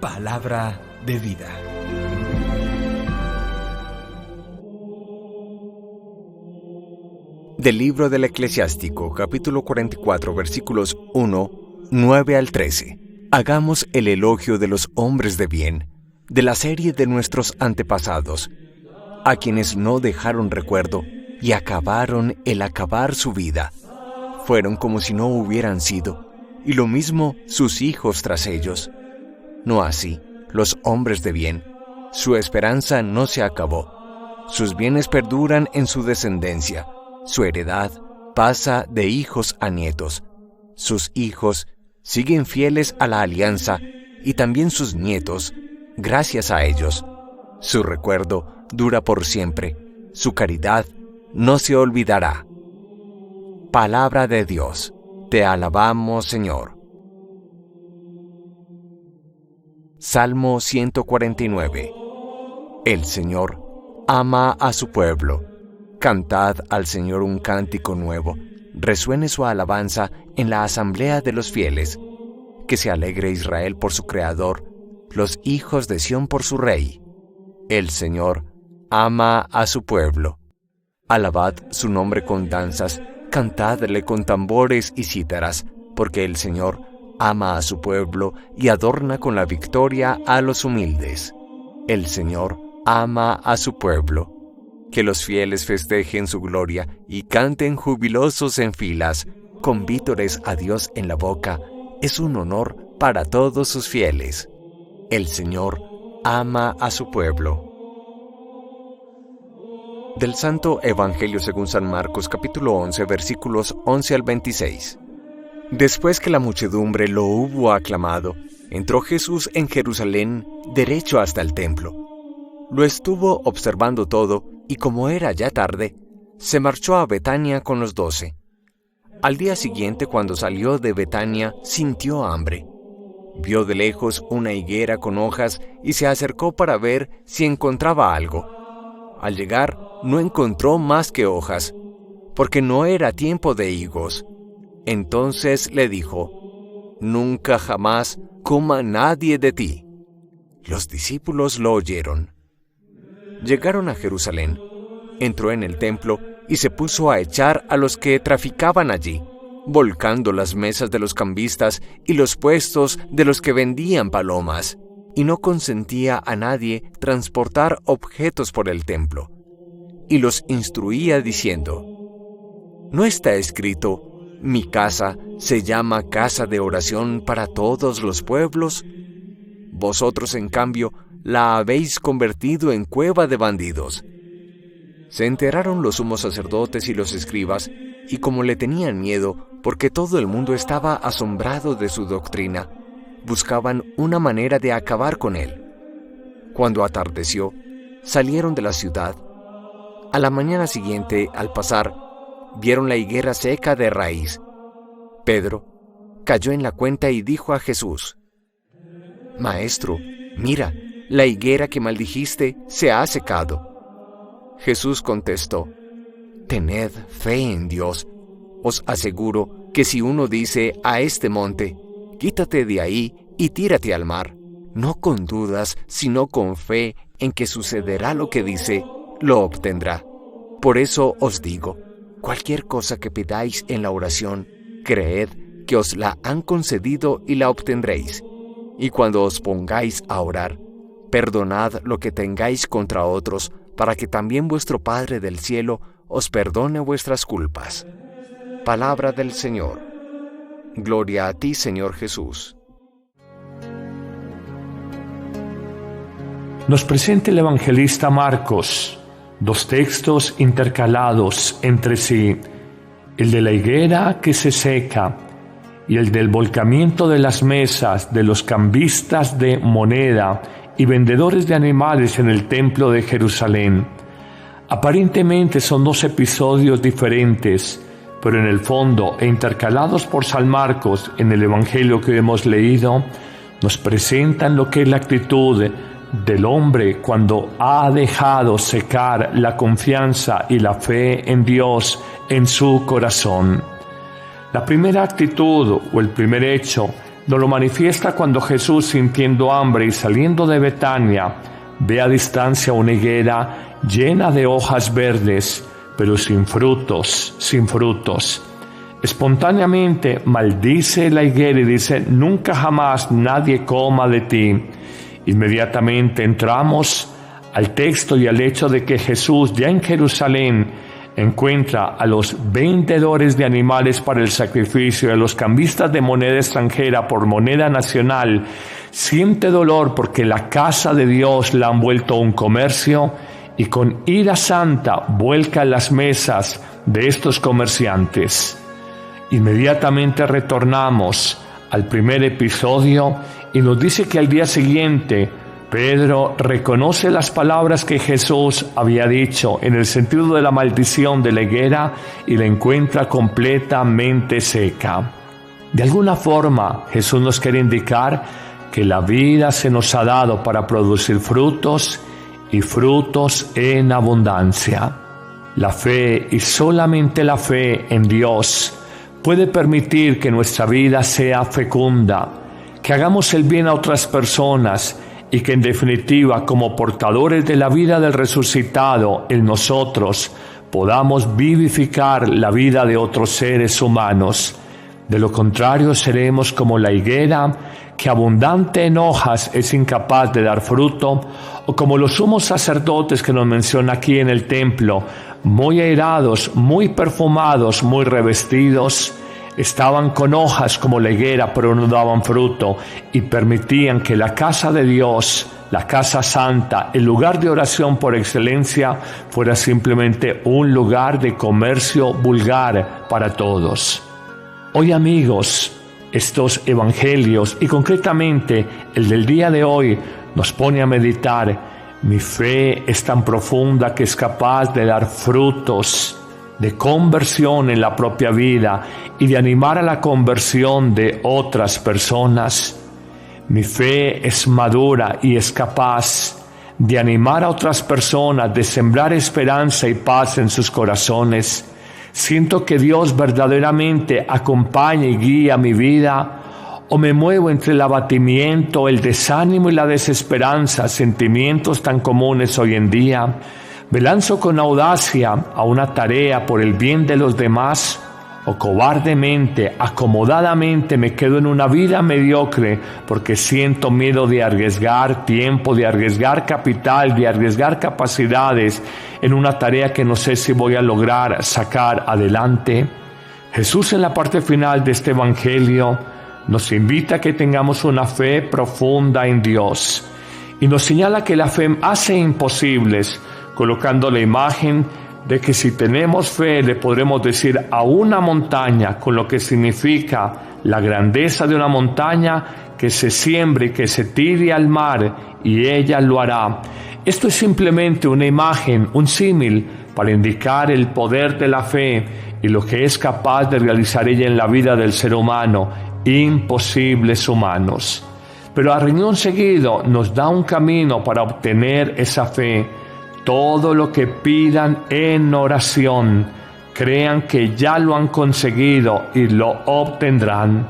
Palabra de vida. Del libro del Eclesiástico, capítulo 44, versículos 1, 9 al 13. Hagamos el elogio de los hombres de bien, de la serie de nuestros antepasados, a quienes no dejaron recuerdo y acabaron el acabar su vida. Fueron como si no hubieran sido, y lo mismo sus hijos tras ellos. No así, los hombres de bien. Su esperanza no se acabó. Sus bienes perduran en su descendencia. Su heredad pasa de hijos a nietos. Sus hijos siguen fieles a la alianza y también sus nietos, gracias a ellos. Su recuerdo dura por siempre. Su caridad no se olvidará. Palabra de Dios. Te alabamos, Señor. Salmo 149. El Señor ama a su pueblo. Cantad al Señor un cántico nuevo. Resuene su alabanza en la asamblea de los fieles. Que se alegre Israel por su Creador, los hijos de Sión por su Rey. El Señor ama a su pueblo. Alabad su nombre con danzas, cantadle con tambores y cítaras, porque el Señor ama a su pueblo y adorna con la victoria a los humildes. El Señor ama a su pueblo. Que los fieles festejen su gloria y canten jubilosos en filas, con vítores a Dios en la boca. Es un honor para todos sus fieles. El Señor ama a su pueblo. Del Santo Evangelio según San Marcos, capítulo 11, versículos 11 al 26. Después que la muchedumbre lo hubo aclamado, entró Jesús en Jerusalén derecho hasta el templo. Lo estuvo observando todo, y como era ya tarde, se marchó a Betania con los 12. Al día siguiente, cuando salió de Betania, sintió hambre. Vio de lejos una higuera con hojas y se acercó para ver si encontraba algo. Al llegar, no encontró más que hojas, porque no era tiempo de higos. Entonces le dijo: «Nunca jamás coma nadie de ti». Los discípulos lo oyeron. Llegaron a Jerusalén. Entró en el templo y se puso a echar a los que traficaban allí, volcando las mesas de los cambistas y los puestos de los que vendían palomas, y no consentía a nadie transportar objetos por el templo. Y los instruía diciendo: «¿No está escrito: mi casa se llama casa de oración para todos los pueblos? Vosotros, en cambio, la habéis convertido en cueva de bandidos». Se enteraron los sumos sacerdotes y los escribas, y como le tenían miedo, porque todo el mundo estaba asombrado de su doctrina, buscaban una manera de acabar con él. Cuando atardeció, salieron de la ciudad. A la mañana siguiente, al pasar, vieron la higuera seca de raíz. Pedro cayó en la cuenta y dijo a Jesús: «Maestro, mira, la higuera que maldijiste se ha secado». Jesús contestó: «Tened fe en Dios. Os aseguro que si uno dice a este monte: quítate de ahí y tírate al mar, no con dudas, sino con fe en que sucederá lo que dice, lo obtendrá. Por eso os digo, cualquier cosa que pidáis en la oración, creed que os la han concedido y la obtendréis. Y cuando os pongáis a orar, perdonad lo que tengáis contra otros, para que también vuestro Padre del cielo os perdone vuestras culpas». Palabra del Señor. Gloria a ti, Señor Jesús. Nos presenta el evangelista Marcos dos textos intercalados entre sí, el de la higuera que se seca y el del volcamiento de las mesas de los cambistas de moneda y vendedores de animales en el templo de Jerusalén. Aparentemente son dos episodios diferentes, pero en el fondo, e intercalados por San Marcos en el Evangelio que hemos leído, nos presentan lo que es la actitud del hombre cuando ha dejado secar la confianza y la fe en Dios en su corazón. La primera actitud o el primer hecho nos lo manifiesta cuando Jesús, sintiendo hambre y saliendo de Betania, ve a distancia una higuera llena de hojas verdes, pero sin frutos. Espontáneamente maldice la higuera y dice: nunca jamás nadie coma de ti. Inmediatamente entramos al texto y al hecho de que Jesús, ya en Jerusalén, encuentra a los vendedores de animales para el sacrificio y a los cambistas de moneda extranjera por moneda nacional. Siente dolor porque la casa de Dios la han vuelto un comercio, y con ira santa vuelca las mesas de estos comerciantes. Inmediatamente retornamos al primer episodio y nos dice que al día siguiente Pedro reconoce las palabras que Jesús había dicho en el sentido de la maldición de la higuera y la encuentra completamente seca. De alguna forma, Jesús nos quiere indicar que la vida se nos ha dado para producir frutos y frutos en abundancia. La fe, y solamente la fe en Dios, puede permitir que nuestra vida sea fecunda, que hagamos el bien a otras personas y que en definitiva, como portadores de la vida del resucitado en nosotros, podamos vivificar la vida de otros seres humanos. De lo contrario, seremos como la higuera, que abundante en hojas es incapaz de dar fruto, o como los sumos sacerdotes que nos menciona aquí en el templo, muy airados, muy perfumados, muy revestidos, estaban con hojas como la higuera, pero no daban fruto, y permitían que la casa de Dios, la casa santa, el lugar de oración por excelencia, fuera simplemente un lugar de comercio vulgar para todos. Hoy, amigos, estos evangelios, y concretamente el del día de hoy, nos pone a meditar. Mi fe es tan profunda que es capaz de dar frutos de conversión en la propia vida y de animar a la conversión de otras personas. Mi fe es madura y es capaz de animar a otras personas, de sembrar esperanza y paz en sus corazones. Siento que Dios verdaderamente acompaña y guía mi vida, o me muevo entre el abatimiento, el desánimo y la desesperanza, sentimientos tan comunes hoy en día. Me lanzo con audacia a una tarea por el bien de los demás, o cobardemente, acomodadamente me quedo en una vida mediocre porque siento miedo de arriesgar tiempo, de arriesgar capital, de arriesgar capacidades en una tarea que no sé si voy a lograr sacar adelante. Jesús, en la parte final de este evangelio, nos invita a que tengamos una fe profunda en Dios y nos señala que la fe hace imposibles, colocando la imagen de que si tenemos fe le podremos decir a una montaña, con lo que significa la grandeza de una montaña, que se siembre y que se tire al mar, y ella lo hará. Esto es simplemente una imagen, un símil, para indicar el poder de la fe y lo que es capaz de realizar ella en la vida del ser humano, imposibles humanos. Pero a riñón seguido nos da un camino para obtener esa fe. Todo lo que pidan en oración, crean que ya lo han conseguido y lo obtendrán.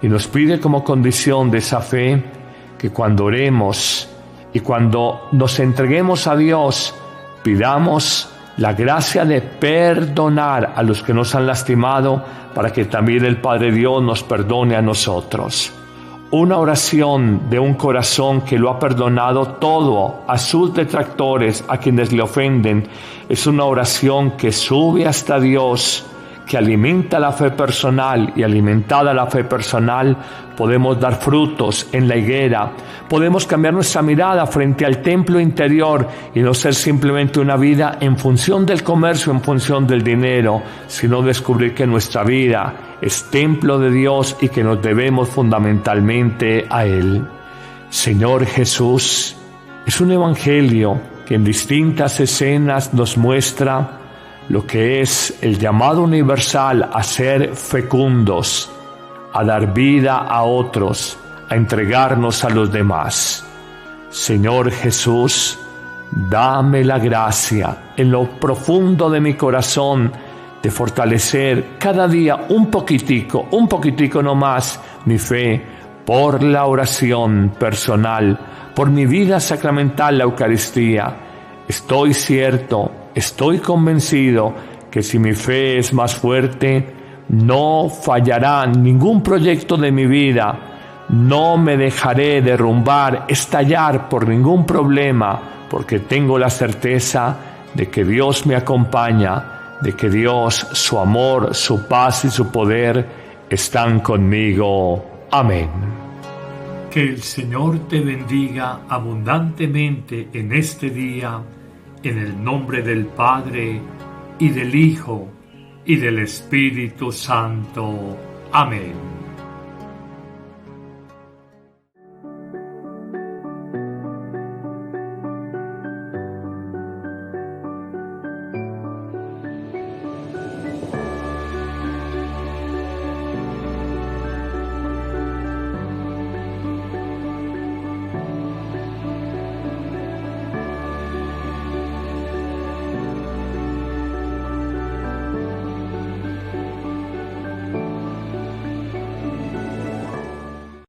Y nos pide como condición de esa fe que cuando oremos y cuando nos entreguemos a Dios, pidamos la gracia de perdonar a los que nos han lastimado, para que también el Padre Dios nos perdone a nosotros. Una oración de un corazón que lo ha perdonado todo a sus detractores, a quienes le ofenden, es una oración que sube hasta Dios, que alimenta la fe personal, y alimentada la fe personal podemos dar frutos en la higuera, podemos cambiar nuestra mirada frente al templo interior y no ser simplemente una vida en función del comercio, en función del dinero, sino descubrir que nuestra vida es templo de Dios y que nos debemos fundamentalmente a Él. Señor Jesús, es un evangelio que en distintas escenas nos muestra lo que es el llamado universal a ser fecundos, a dar vida a otros, a entregarnos a los demás. Señor Jesús, dame la gracia en lo profundo de mi corazón de fortalecer cada día un poquitico no más mi fe, por la oración personal, por mi vida sacramental, la Eucaristía. Estoy cierto, estoy convencido que si mi fe es más fuerte, no fallará ningún proyecto de mi vida. No me dejaré derrumbar, estallar por ningún problema, porque tengo la certeza de que Dios me acompaña, de que Dios, su amor, su paz y su poder están conmigo. Amén. Que el Señor te bendiga abundantemente en este día, en el nombre del Padre, y del Hijo, y del Espíritu Santo. Amén.